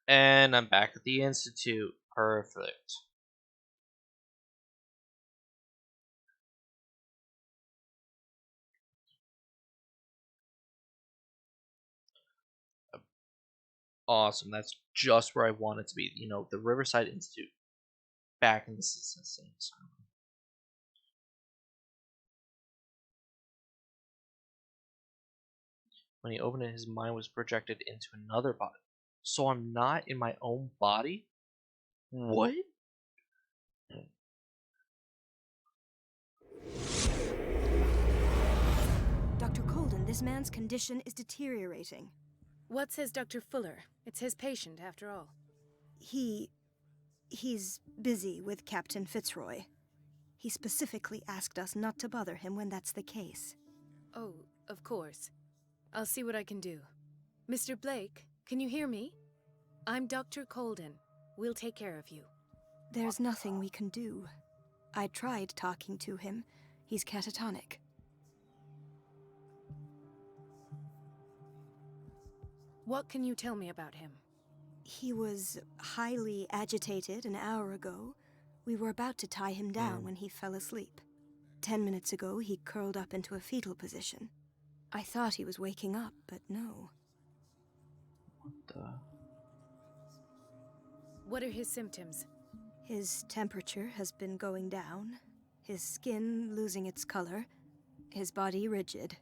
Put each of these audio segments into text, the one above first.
And I'm back at the Institute. Perfect. Awesome. That's just where I want it to be. You know, the Riverside Institute. Back in the same asylum. When he opened it, his mind was projected into another body. So I'm not in my own body? What? Dr. Colden, this man's condition is deteriorating. What says Dr. Fuller? It's his patient, after all. He's busy with Captain Fitzroy. He specifically asked us not to bother him when that's the case. Oh, of course. I'll see what I can do. Mr. Blake, can you hear me? I'm Dr. Colden. We'll take care of you. There's nothing we can do. I tried talking to him. He's catatonic. What can you tell me about him? He was highly agitated an hour ago. We were about to tie him down when he fell asleep. 10 minutes ago, he curled up into a fetal position. I thought he was waking up, but no. What the? What are his symptoms? His temperature has been going down, his skin losing its color, his body rigid.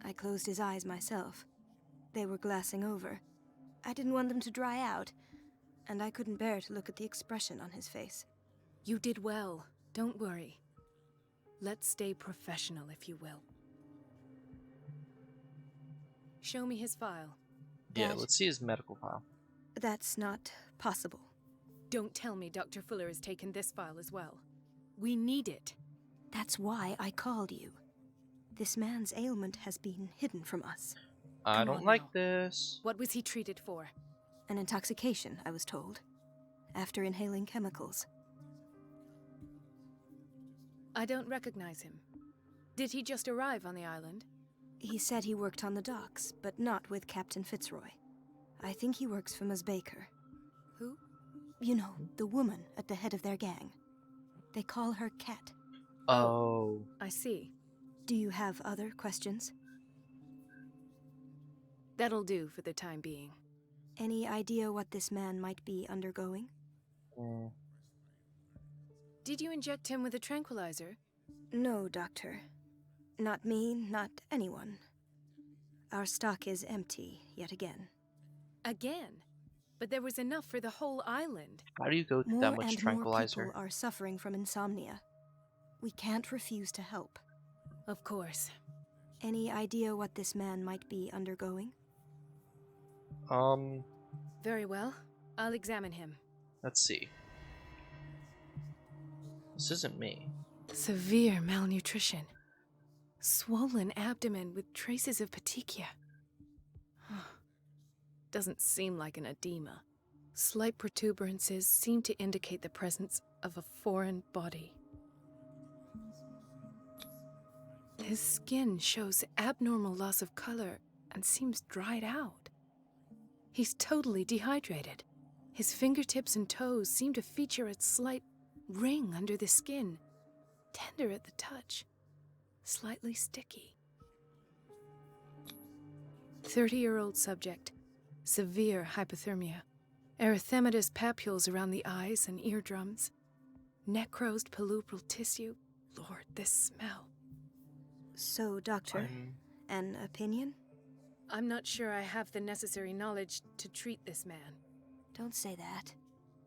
I closed his eyes myself. They were glassing over. I didn't want them to dry out, and I couldn't bear to look at the expression on his face. You did well. Don't worry. Let's stay professional, if you will. Show me his file. Yeah, let's see his medical file. That's not possible. Don't tell me Dr. Fuller has taken this file as well. We need it. That's why I called you. This man's ailment has been hidden from us. I don't like this. What was he treated for? An intoxication, I was told. After inhaling chemicals. I don't recognize him. Did he just arrive on the island? He said he worked on the docks, but not with Captain Fitzroy. I think he works for Ms. Baker. Who? You know, the woman at the head of their gang. They call her Cat. Oh. I see. Do you have other questions? That'll do for the time being. Any idea what this man might be undergoing? Did you inject him with a tranquilizer? No, Doctor. Not me, not anyone. Our stock is empty, yet again. Again? But there was enough for the whole island. How do you go through that much tranquilizer? More people are suffering from insomnia. We can't refuse to help. Of course. Any idea what this man might be undergoing? Very well. I'll examine him. Let's see. This isn't me. Severe malnutrition. Swollen abdomen with traces of petechia. Doesn't seem like an edema. Slight protuberances seem to indicate the presence of a foreign body. His skin shows abnormal loss of color and seems dried out. He's totally dehydrated. His fingertips and toes seem to feature a slight ring under the skin, tender at the touch, slightly sticky. 30-year-old subject, severe hypothermia, erythematous papules around the eyes and eardrums, necrosed palpebral tissue. Lord, this smell. So, Doctor, an opinion? I'm not sure I have the necessary knowledge to treat this man. Don't say that.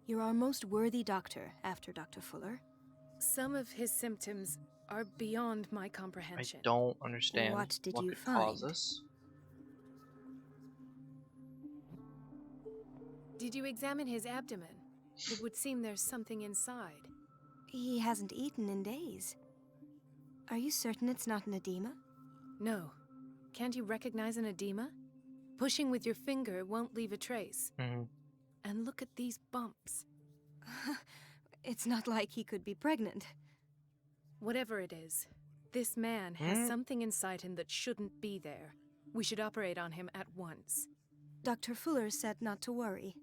You're our most worthy doctor after Dr. Fuller. Some of his symptoms are beyond my comprehension. I don't understand what did you could find? Cause this. Did you examine his abdomen? It would seem there's something inside. He hasn't eaten in days. Are you certain it's not an edema? No. Can't you recognize an edema? Pushing with your finger won't leave a trace. And look at these bumps. It's not like he could be pregnant. Whatever it is, this man has something inside him that shouldn't be there. We should operate on him at once. Dr. Fuller said not to worry.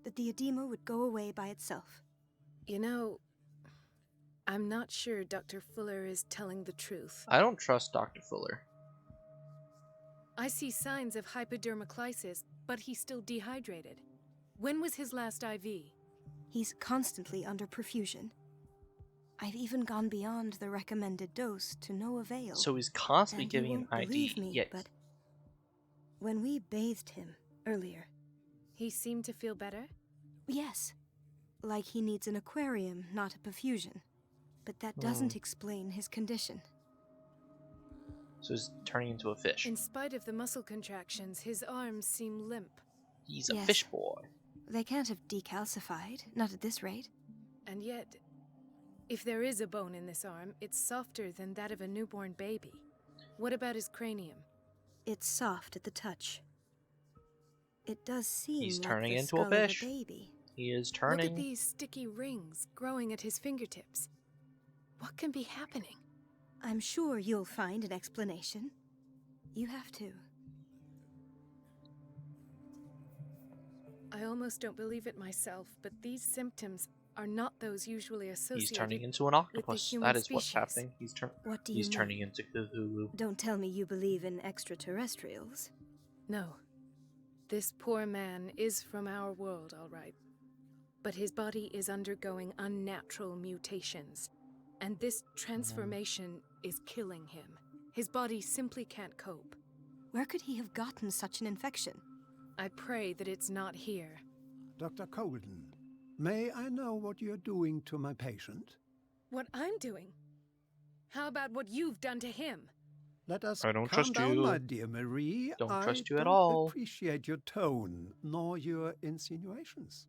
that the edema would go away by itself. You know, I'm not sure Dr. Fuller is telling the truth. I don't trust Dr. Fuller. I see signs of hypodermoclysis, but he's still dehydrated. When was his last IV? He's constantly under perfusion. I've even gone beyond the recommended dose to no avail. So he's constantly And you giving won't an ID. believe me, Yes. but when we bathed him earlier, He seemed to feel better? yes, like he needs an aquarium, not a perfusion. But that doesn't explain his condition. So he's turning into a fish. In spite of the muscle contractions, his arms seem limp. He's a Yes. fish boy. They can't have decalcified, not at this rate. And yet, if there is a bone in this arm, it's softer than that of a newborn baby. What about his cranium? It's soft at the touch. It does seem He's like turning the into a skull fish. Of a baby. He is Look turning. at these sticky rings growing at his fingertips. What can be happening? I'm sure you'll find an explanation. You have to. I almost don't believe it myself, but these symptoms are not those usually associated. He's turning into an octopus. human That is what's species. happening. What do you He's mean? turning into Cthulhu. Don't tell me you believe in extraterrestrials. No. This poor man is from our world, all right. But his body is undergoing unnatural mutations. And this transformation is killing him. His body simply can't cope. Where could he have gotten such an infection? I pray that it's not here. Dr. Colden, may I know what you're doing to my patient? What I'm doing? How about what you've done to him? Let us I don't calm trust down, you. my dear Marie. Don't trust you I at don't all. appreciate your tone, nor your insinuations.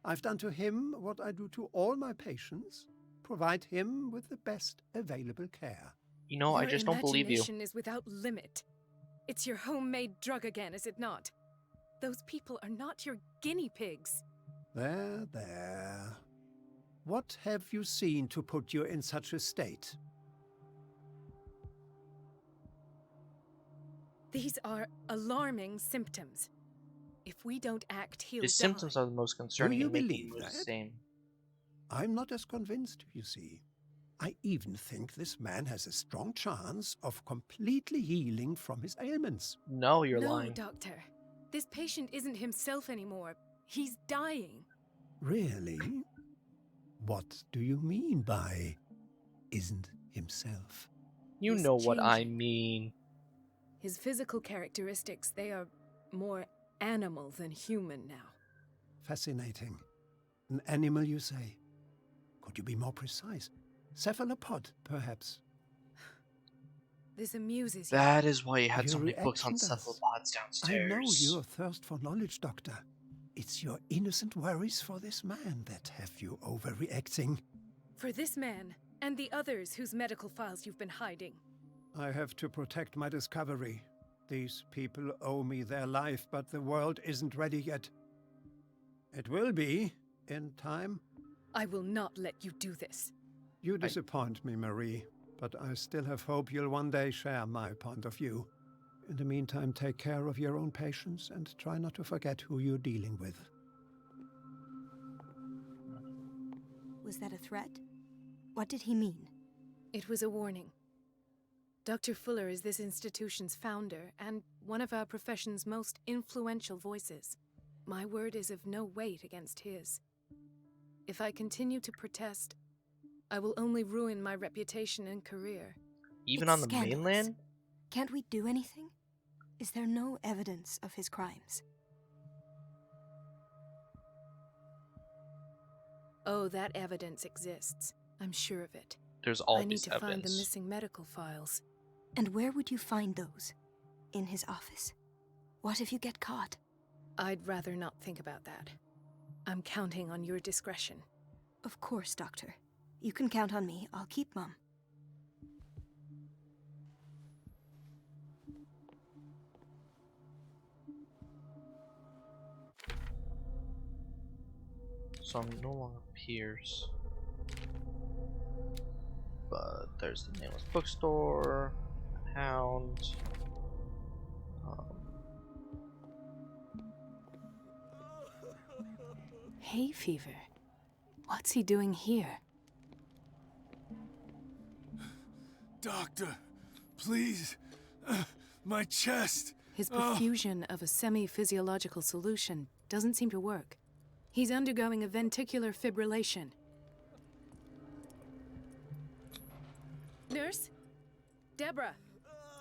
I've done to him what I do to all my patients. Provide him with the best available care. You know, I Your just don't believe you. imagination is without limit. It's your homemade drug again, is it not? Those people are not your guinea pigs. There, there. What have you seen to put you in such a state? These are alarming symptoms. If we don't act, he'll His die. symptoms are the most concerning you and make believe you lose that? the same. I'm not as convinced, you see. I even think this man has a strong chance of completely healing from his ailments. No, you're No, lying. doctor. This patient isn't himself anymore. He's dying. Really? What do you mean by isn't himself? You He's know what I changing. mean. His physical characteristics, they are more animal than human now. Fascinating. An animal, you say? Could you be more precise? Cephalopod, perhaps? This amuses you. That is why he had Your so many books on reaction does. cephalopods downstairs. I know your thirst for knowledge, Doctor. It's your innocent worries for this man that have you overreacting. For this man, and the others whose medical files you've been hiding. I have to protect my discovery. These people owe me their life, but the world isn't ready yet. It will be, in time. I will not let you do this. You disappoint me, Marie, but I still have hope you'll one day share my point of view. In the meantime, take care of your own patients and try not to forget who you're dealing with. Was that a threat? What did he mean? It was a warning. Dr. Fuller is this institution's founder and one of our profession's most influential voices. My word is of no weight against his. If I continue to protest, I will only ruin my reputation and career. Even It's on the scandalous. mainland? Can't we do anything? Is there no evidence of his crimes? Oh, that evidence exists. I'm sure of it. There's I all need these to find the evidence. missing medical files. And where would you find those? In his office? What if you get caught? I'd rather not think about that. I'm counting on your discretion. Of course, Doctor. You can count on me. I'll keep Mum. So I'm no longer Pierce. But there's the nameless bookstore, Hound. Hay fever. What's he doing here? Doctor, please. My chest. His perfusion of a semi-physiological solution doesn't seem to work. He's undergoing a ventricular fibrillation. Nurse? Deborah,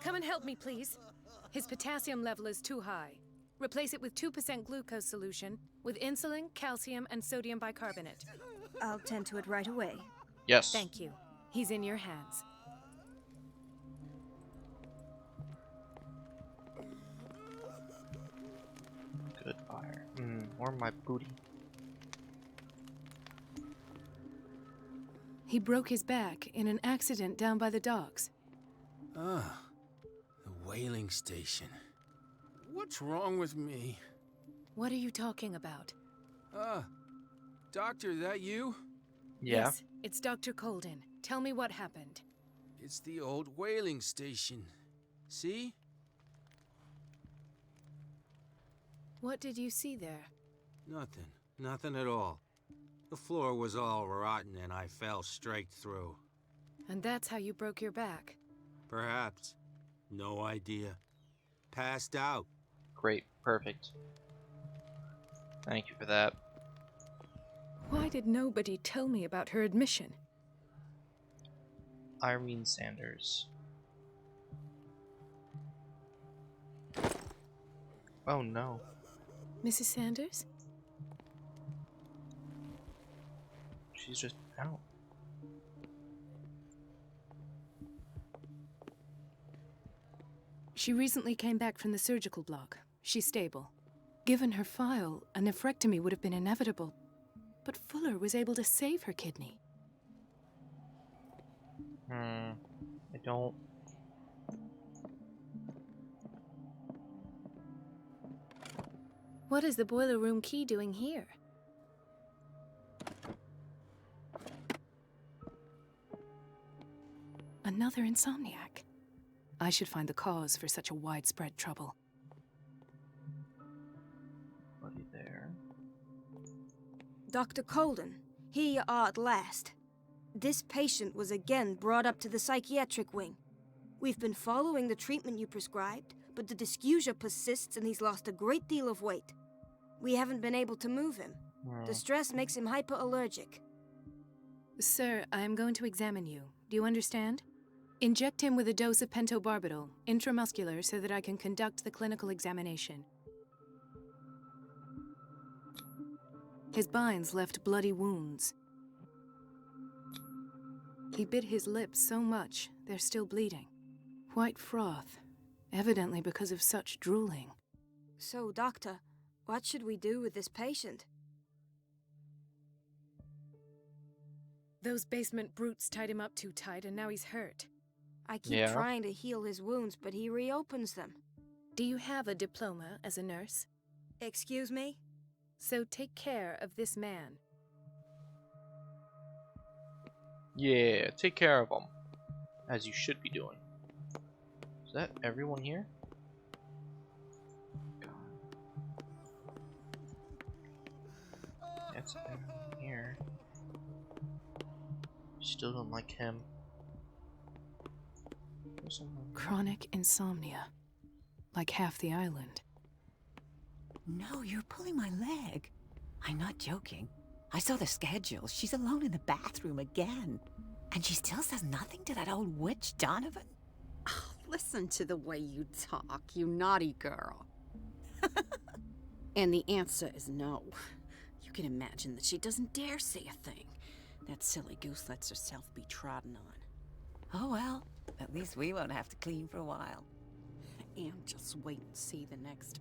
come and help me, please. His potassium level is too high. Replace it with 2% glucose solution with insulin, calcium, and sodium bicarbonate. I'll tend to it right away. Yes. Thank you. He's in your hands. Good fire. Or my booty. He broke his back in an accident down by the docks. Ah, the whaling station. What's wrong with me? What are you talking about? Doctor, that you? Yeah. Yes, it's Dr. Colden. Tell me what happened. It's the old whaling station. See? What did you see there? Nothing. Nothing at all. The floor was all rotten and I fell straight through. And that's how you broke your back. Perhaps. No idea. Passed out. Great. Perfect. Thank you for that. Why did nobody tell me about her admission? Irene Sanders. Oh no. Mrs. Sanders? She's just out. She recently came back from the surgical block. She's stable. Given her file, a nephrectomy would have been inevitable. But Fuller was able to save her kidney. I don't... What is the boiler room key doing here? Another insomniac. I should find the cause for such a widespread trouble. Buddy there. Dr. Colden, here you are at last. This patient was again brought up to the psychiatric wing. We've been following the treatment you prescribed, but the dysgeusia persists and he's lost a great deal of weight. We haven't been able to move him. The stress makes him hyperallergic. Sir, I am going to examine you. Do you understand? Inject him with a dose of pentobarbital, intramuscular, so that I can conduct the clinical examination. His binds left bloody wounds. He bit his lips so much, they're still bleeding. White froth, evidently because of such drooling. So, Doctor, what should we do with this patient? Those basement brutes tied him up too tight, and now he's hurt. I keep trying to heal his wounds, but he reopens them. Do you have a diploma as a nurse? Excuse me? So take care of this man. Yeah, take care of them. As you should be doing. Is that everyone here? God. That's everyone here. Still don't like him. Chronic insomnia. Like half the island. No, you're pulling my leg. I'm not joking. I saw the schedule. She's alone in the bathroom again. And she still says nothing to that old witch, Donovan. Oh, listen to the way you talk, you naughty girl. And the answer is no. You can imagine that she doesn't dare say a thing. That silly goose lets herself be trodden on. Oh well, at least we won't have to clean for a while. And just wait and see the next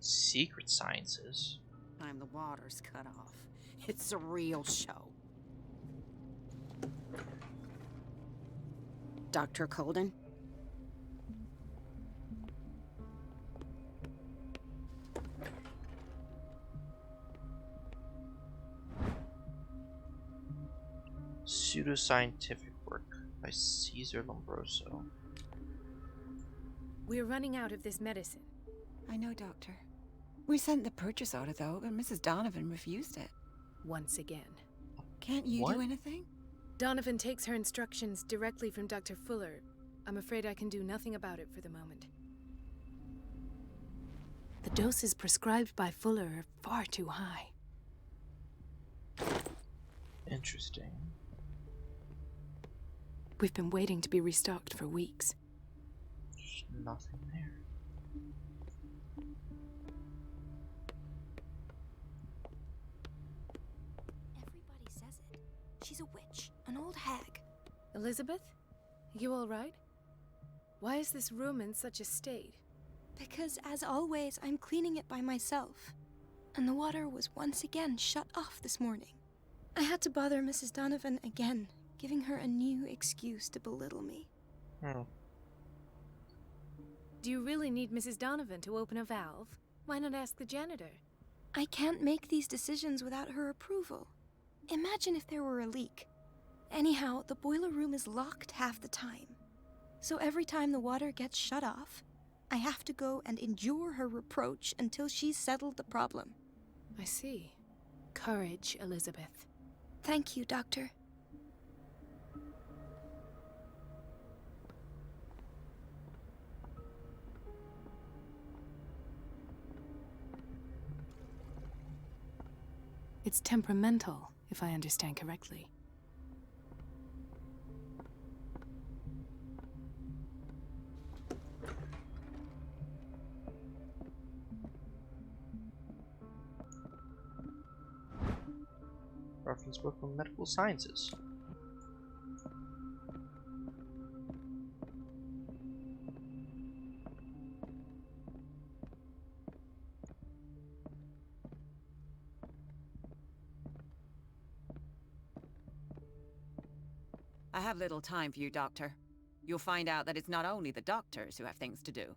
Secret sciences. time the water's cut off. It's a real show. Dr. Colden? Pseudoscientific work by Caesar Lombroso. We're running out of this medicine. I know, Doctor. We sent the purchase order, though, but Mrs. Donovan refused it. Once again. Can't you What? do anything? Donovan takes her instructions directly from Dr. Fuller. I'm afraid I can do nothing about it for the moment. The doses prescribed by Fuller are far too high. Interesting. We've been waiting to be restocked for weeks. There's nothing there. Everybody says it. She's a witch, an old hag. Elizabeth? You all right? Why is this room in such a state? Because, as always, I'm cleaning it by myself. And the water was once again shut off this morning. I had to bother Mrs. Donovan again, giving her a new excuse to belittle me. Do you really need Mrs. Donovan to open a valve? Why not ask the janitor? I can't make these decisions without her approval. Imagine if there were a leak. Anyhow, the boiler room is locked half the time. So every time the water gets shut off, I have to go and endure her reproach until she's settled the problem. I see. Courage, Elizabeth. Thank you, Doctor. It's temperamental, if I understand correctly. Reference book from medical sciences. I have little time for you, Doctor. You'll find out that it's not only the doctors who have things to do.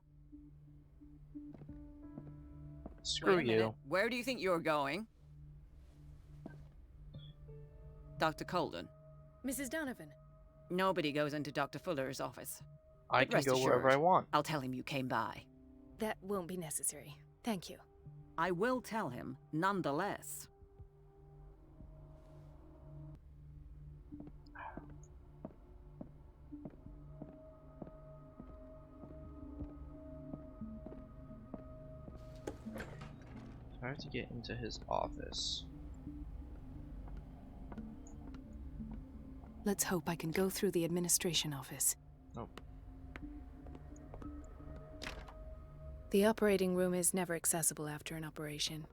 Screw Wait a minute. you. Where do you think you're going? Dr. Colden. Mrs. Donovan. Nobody goes into Dr. Fuller's office. I But can rest go wherever assured, I want. I'll tell him you came by. That won't be necessary. Thank you. I will tell him, nonetheless. Try to get into his office. Let's hope I can go through the administration office. Nope. The operating room is never accessible after an operation.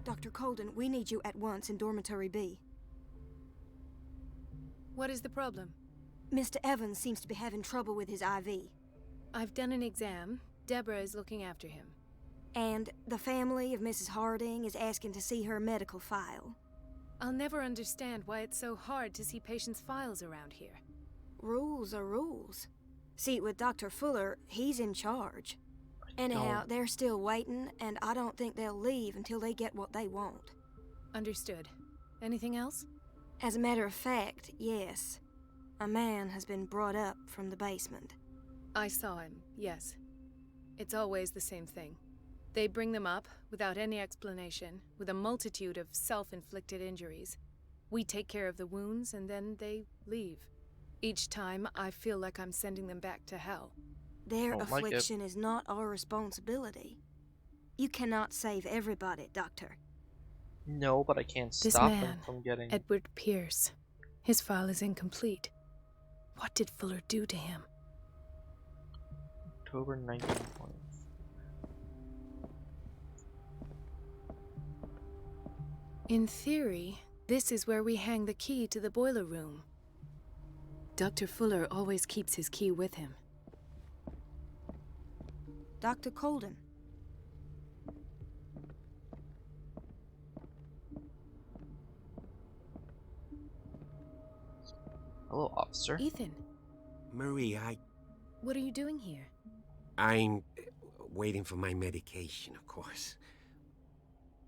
Dr. Colden, we need you at once in Dormitory B. What is the problem? Mr. Evans seems to be having trouble with his IV. I've done an exam. Deborah is looking after him. And the family of Mrs. Harding is asking to see her medical file. I'll never understand why it's so hard to see patients' files around here. Rules are rules. See, with Dr. Fuller, he's in charge. Anyhow, they're still waiting, and I don't think they'll leave until they get what they want. Understood. Anything else? As a matter of fact, yes. A man has been brought up from the basement. I saw him, yes. It's always the same thing. They bring them up, without any explanation, with a multitude of self-inflicted injuries. We take care of the wounds, and then they leave. Each time, I feel like I'm sending them back to hell. Their Don't like it. affliction is not our responsibility. You cannot save everybody, Doctor. No, but I can't This stop them man, from getting. Edward Pierce. His file is incomplete. What did Fuller do to him? October 1920. In theory, this is where we hang the key to the boiler room. Dr. Fuller always keeps his key with him. Dr. Colden. Hello, officer. Ethan, Marie, what are you doing here? I'm waiting for my medication, of course.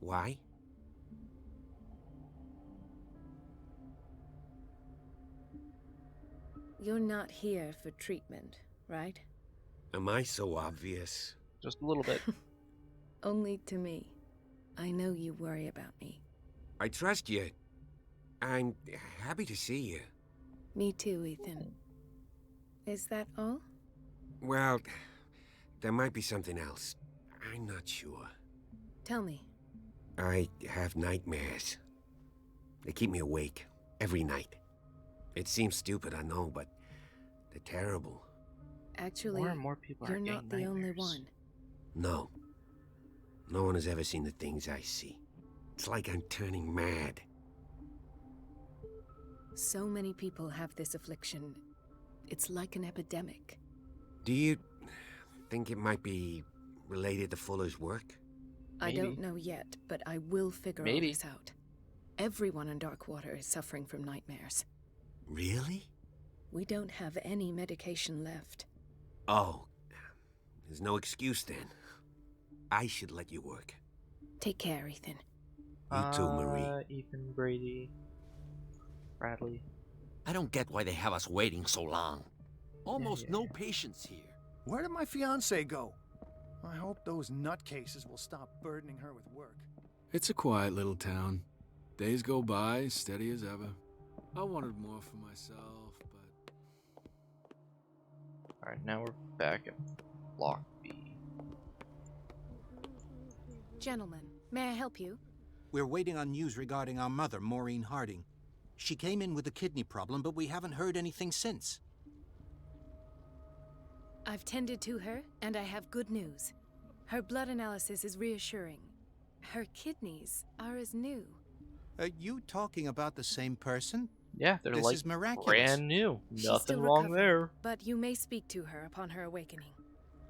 Why? You're not here for treatment, right? Am I so obvious? Just a little bit. Only to me. I know you worry about me. I trust you. I'm happy to see you. Me too, Ethan. Is that all? Well, there might be something else. I'm not sure. Tell me. I have nightmares. They keep me awake every night. It seems stupid, I know, but they're terrible. Actually, More and more people are you're getting not the only nightmares. one. No. No one has ever seen the things I see. It's like I'm turning mad. So many people have this affliction. It's like an epidemic. Do you think it might be related to Fuller's work? I Maybe. don't know yet, but I will figure all Maybe. this out. Everyone in Darkwater is suffering from nightmares. Really? We don't have any medication left. Oh. There's no excuse then. I should let you work. Take care, Ethan. You too, Marie. Ethan, Brady, Bradley. I don't get why they have us waiting so long. Almost no patients here. Where did my fiancée go? I hope those nutcases will stop burdening her with work. It's a quiet little town. Days go by, steady as ever. I wanted more for myself, but... Alright, now we're back at Block B. Gentlemen, may I help you? We're waiting on news regarding our mother, Maureen Harding. She came in with a kidney problem, but we haven't heard anything since. I've tended to her, and I have good news. Her blood analysis is reassuring. Her kidneys are as new. Are you talking about the same person? Yeah, they're This like is miraculous. brand new. She's Nothing still wrong recovering, there. but you may speak to her upon her awakening.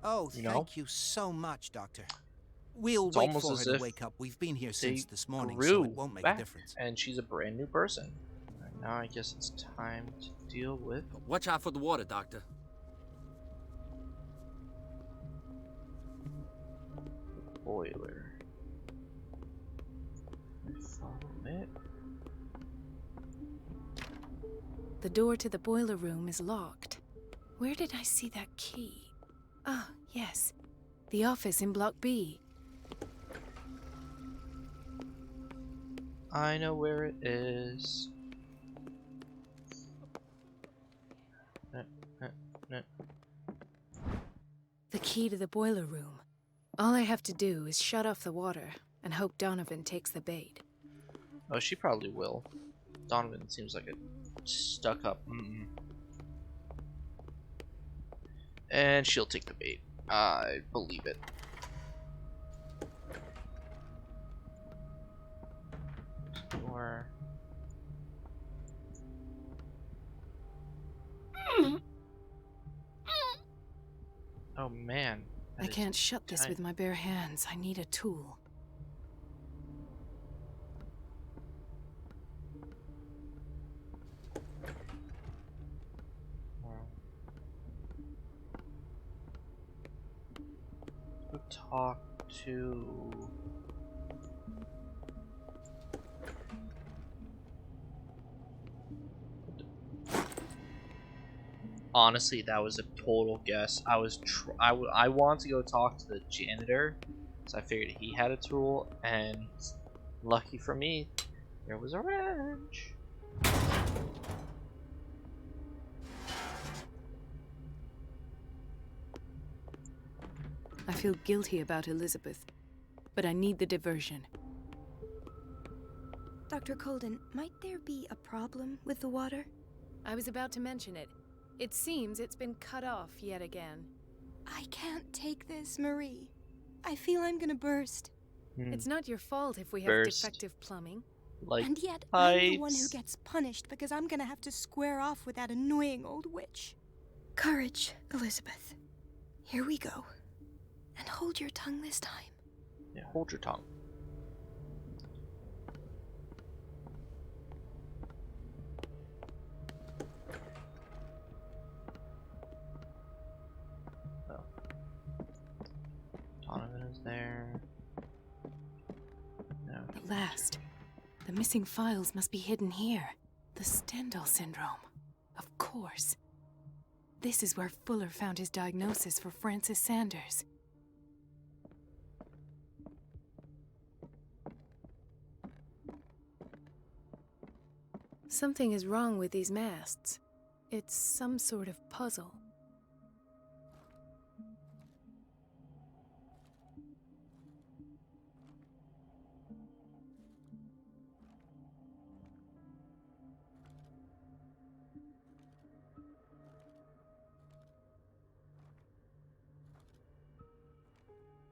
Oh, You know? thank you so much, Doctor. We'll It's wait almost for as her to if wake up. We've been here They since this morning, grew so it won't make back, a difference. and she's a brand new person. Alright, now I guess it's time to deal with Watch out for the water, Doctor. the boiler. Follow it. The door to the boiler room is locked. Where did I see that key? Ah, yes. The office in Block B. I know where it is. The key to the boiler room. All I have to do is shut off the water and hope Donovan takes the bait. Oh, she probably will. Donovan seems like a stuck-up. And she'll take the bait. I believe it. Or oh man, I that is can't shut this tight. with my bare hands. I need a tool. Go talk to. Honestly, that was a total guess. I want to go talk to the janitor, so I figured he had a tool, and lucky for me, there was a wrench. I feel guilty about Elizabeth, but I need the diversion. Dr. Colden, might there be a problem with the water? I was about to mention it. It seems it's been cut off yet again. I can't take this, Marie. I feel I'm gonna burst. It's not your fault if we have Burst. defective plumbing. Like And yet, I'm the one who pipes. gets punished because I'm gonna have to square off with that annoying old witch. Courage, Elizabeth. Here we go. And hold your tongue this time. Yeah, hold your tongue. Oh. Donovan is there. No. At last. The missing files must be hidden here. The Stendhal syndrome. Of course. This is where Fuller found his diagnosis for Francis Sanders. Something is wrong with these masts. It's some sort of puzzle.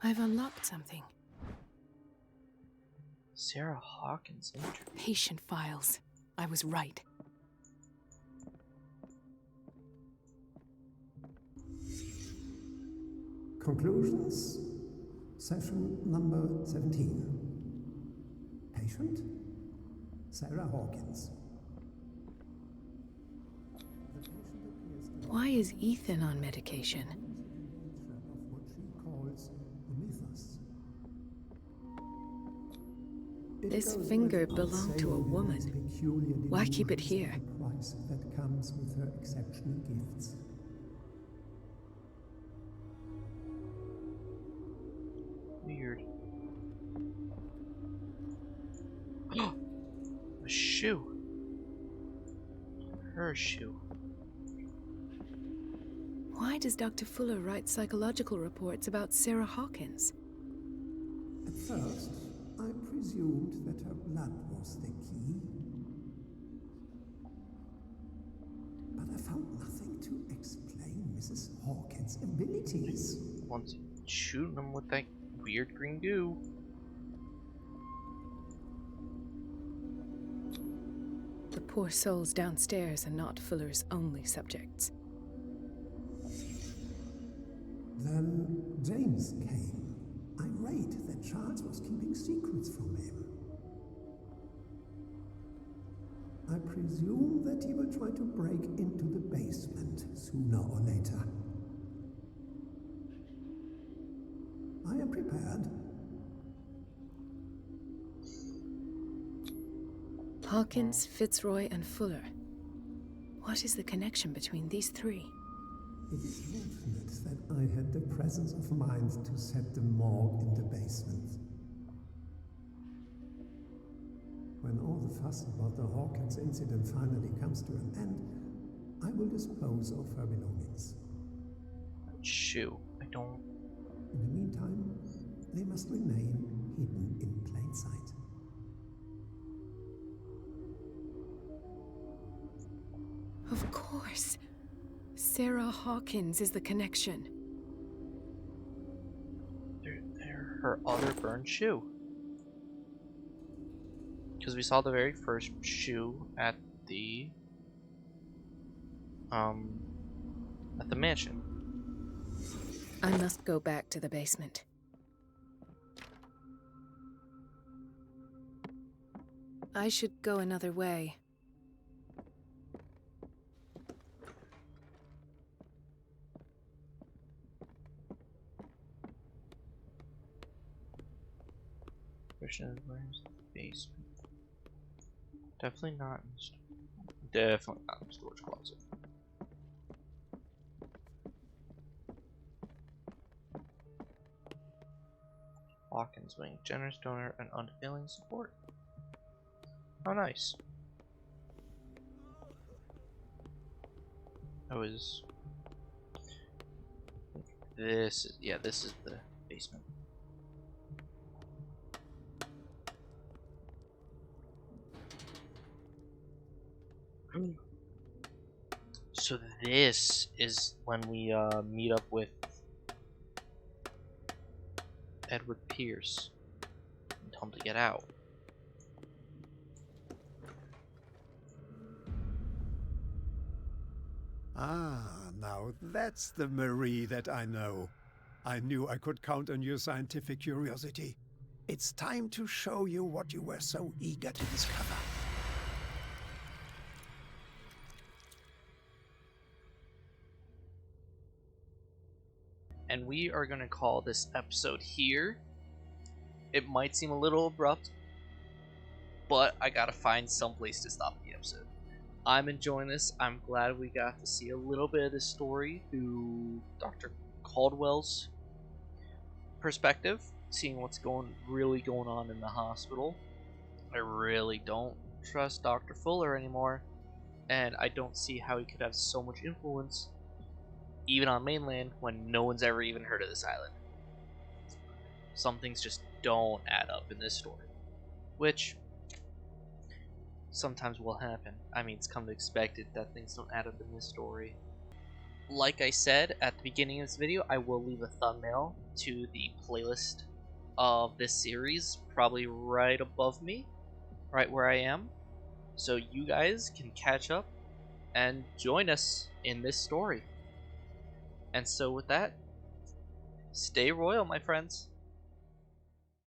I've unlocked something. Sarah Hawkins interview. Patient files. I was right. Conclusions. Session number 17. Patient, Sarah Hawkins. Why is Ethan on medication? Of what she calls the mythos. This finger belonged to a woman. Why keep it here? The price that comes with her exceptional gifts. Weird. A shoe. Her shoe. Why does Dr. Fuller write psychological reports about Sarah Hawkins? At first, I presumed that her blood was the key. But I found nothing to explain Mrs. Hawkins' abilities. Once shooting them with that weird green goo. The poor souls downstairs are not Fuller's only subjects. Then James came, irate that Charles was keeping secrets from him. I presume that he will try to break into the basement sooner or later. I am prepared. Hawkins, Fitzroy, and Fuller. What is the connection between these three? It is fortunate that I had the presence of mind to set the morgue in the basement. When all the fuss about the Hawkins incident finally comes to an end, I will dispose of her belongings. Shoe. I don't. In the meantime, they must remain hidden in plain sight. Of course. Sarah Hawkins is the connection. They're her other burned shoe. Because we saw the very first shoe at the mansion. I must go back to the basement. I should go another way. Where's the basement? Definitely not in the definitely not in the storage closet. Hawkins being generous donor and unfailing support. How nice. This is the basement. So this is when we meet up with Edward Pierce and tell him to get out. Ah, now that's the Marie that I know. I knew I could count on your scientific curiosity. It's time to show you what you were so eager to discover. And we are going to call this episode here. It might seem a little abrupt, but I gotta find some place to stop the episode. I'm enjoying this. I'm glad we got to see a little bit of this story through Dr. Caldwell's perspective, seeing what's really going on in the hospital. I really don't trust Dr. Fuller anymore, and I don't see how he could have so much influence even on mainland when no one's ever even heard of this island. Some things just don't add up in this story, which sometimes will happen. I mean, it's come to expect it that things don't add up in this story. Like I said at the beginning of this video, I will leave a thumbnail to the playlist of this series, probably right above me, right where I am, so you guys can catch up and join us in this story. And so with that, stay royal, my friends.